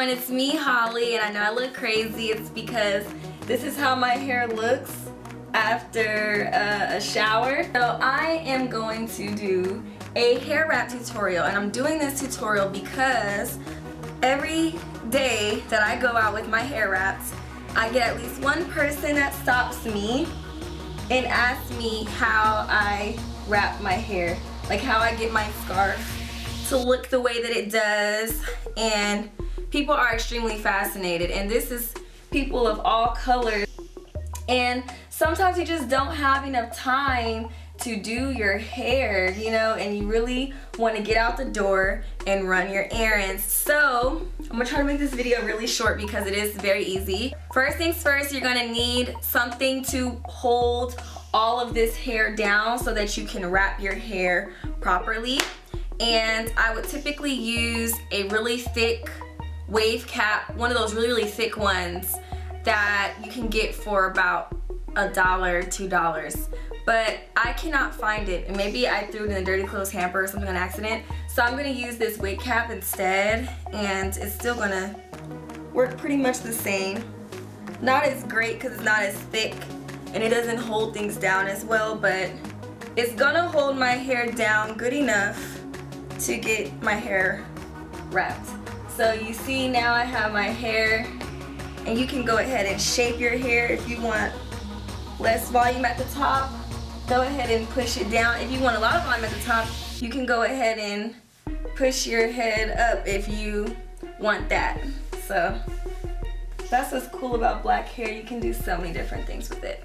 It's me, Holly, and I know I look crazy. It's because this is how my hair looks after a shower. So I am going to do a hair wrap tutorial, and I'm doing this tutorial because every day that I go out with my hair wraps, I get at least one person that stops me and asks me how I wrap my hair, like how I get my scarf to look the way that it does. And people are extremely fascinated, and this is people of all colors, and sometimes you just don't have enough time to do your hair, you know, and you really want to get out the door and run your errands. So I'm gonna try to make this video really short because it is very easy. First things first, you're gonna need something to hold all of this hair down so that you can wrap your hair properly. And I would typically use a really thick wave cap, one of those really thick ones that you can get for about $1, $2, but I cannot find it, and maybe I threw it in a dirty clothes hamper or something on accident. So I'm gonna use this wig cap instead, and it's still gonna work pretty much the same. Not as great because it's not as thick and it doesn't hold things down as well, but it's gonna hold my hair down good enough to get my hair wrapped. So you see now I have my hair, and you can go ahead and shape your hair if you want less volume at the top. Go ahead and push it down. If you want a lot of volume at the top, you can go ahead and push your head up if you want that. So that's what's cool about black hair. You can do so many different things with it.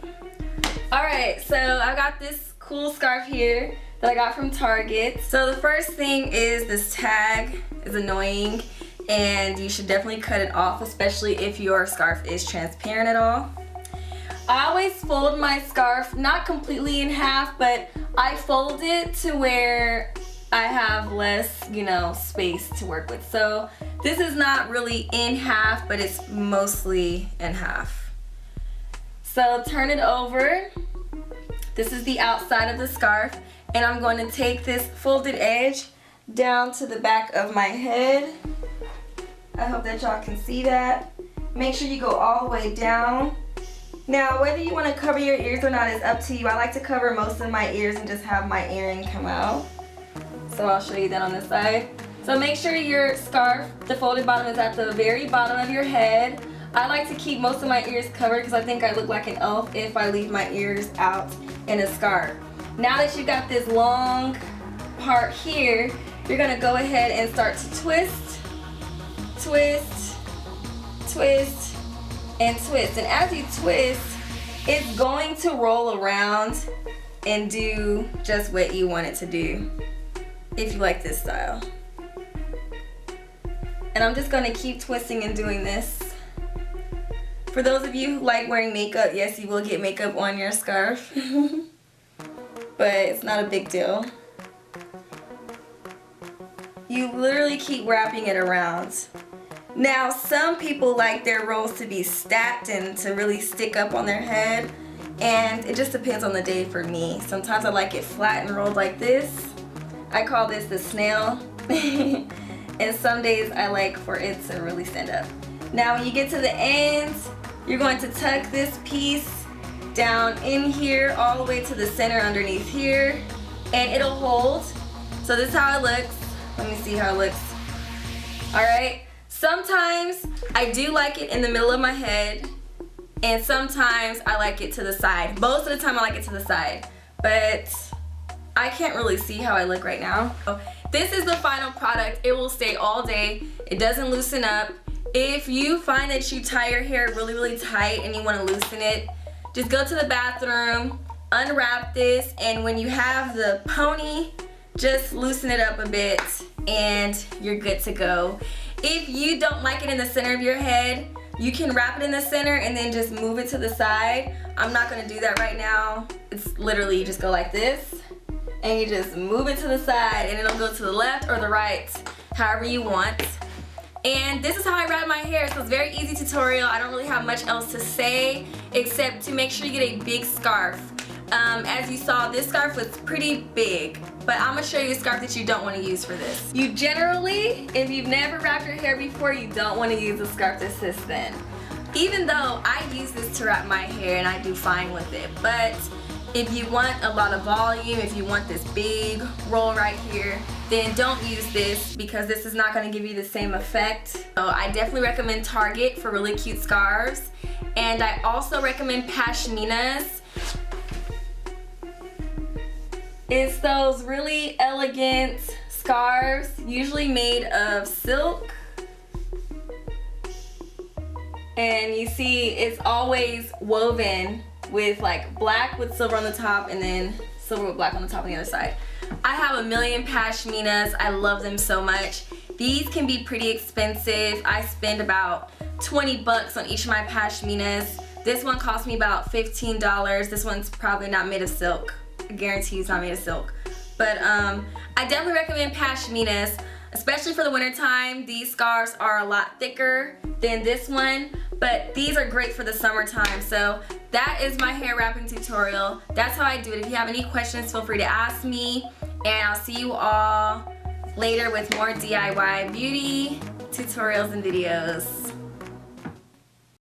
Alright, so I got this cool scarf here that I got from Target. So the first thing is this tag is annoying, and you should definitely cut it off, especially if your scarf is transparent at all. I always fold my scarf, not completely in half, but I fold it to where I have less, you know, space to work with. So this is not really in half, but it's mostly in half. So turn it over. This is the outside of the scarf, and I'm going to take this folded edge down to the back of my head. I hope that y'all can see that. Make sure you go all the way down. Now, whether you want to cover your ears or not is up to you. I like to cover most of my ears and just have my earring come out. So I'll show you that on this side. So make sure your scarf, the folded bottom, is at the very bottom of your head. I like to keep most of my ears covered because I think I look like an elf if I leave my ears out in a scarf. Now that you got this long part here, you're going to go ahead and start to twist, twist, twist, and twist. And as you twist, it's going to roll around and do just what you want it to do if you like this style. And I'm just going to keep twisting and doing this. For those of you who like wearing makeup, yes, you will get makeup on your scarf. But it's not a big deal. You literally keep wrapping it around. Now, some people like their rolls to be stacked and to really stick up on their head, and it just depends on the day for me. Sometimes I like it flat and rolled like this. I call this the snail. And some days I like for it to really stand up. Now, when you get to the ends, you're going to tuck this piece down in here all the way to the center underneath here, and it'll hold. So this is how it looks. Let me see how it looks. Alright, sometimes I do like it in the middle of my head, and sometimes I like it to the side. Most of the time I like it to the side, but I can't really see how I look right now. This is the final product. It will stay all day. It doesn't loosen up. If you find that you tie your hair really tight and you want to loosen it, just go to the bathroom, unwrap this, and when you have the pony, just loosen it up a bit and you're good to go. If you don't like it in the center of your head, you can wrap it in the center and then just move it to the side. I'm not going to do that right now. It's literally you just go like this and you just move it to the side, and it'll go to the left or the right, however you want. And this is how I wrap my hair, so it's a very easy tutorial. I don't really have much else to say except to make sure you get a big scarf. As you saw, this scarf was pretty big, but I'm going to show you a scarf that you don't want to use for this. You generally, if you've never wrapped your hair before, you don't want to use a scarf that's this thin. Even though I use this to wrap my hair and I do fine with it, but if you want a lot of volume, if you want this big roll right here, then don't use this because this is not going to give you the same effect. So I definitely recommend Target for really cute scarves, and I also recommend pashminas. It's those really elegant scarves, usually made of silk. And you see it's always woven with like black with silver on the top and then silver with black on the top on the other side. I have a million pashminas. I love them so much. These can be pretty expensive. I spend about 20 bucks on each of my pashminas. This one cost me about $15. This one's probably not made of silk. I guarantee it's not made of silk. But I definitely recommend pashminas, especially for the winter time. These scarves are a lot thicker than this one, but these are great for the summertime. So that is my hair wrapping tutorial. That's how I do it. If you have any questions, feel free to ask me, and I'll see you all later with more DIY beauty tutorials and videos.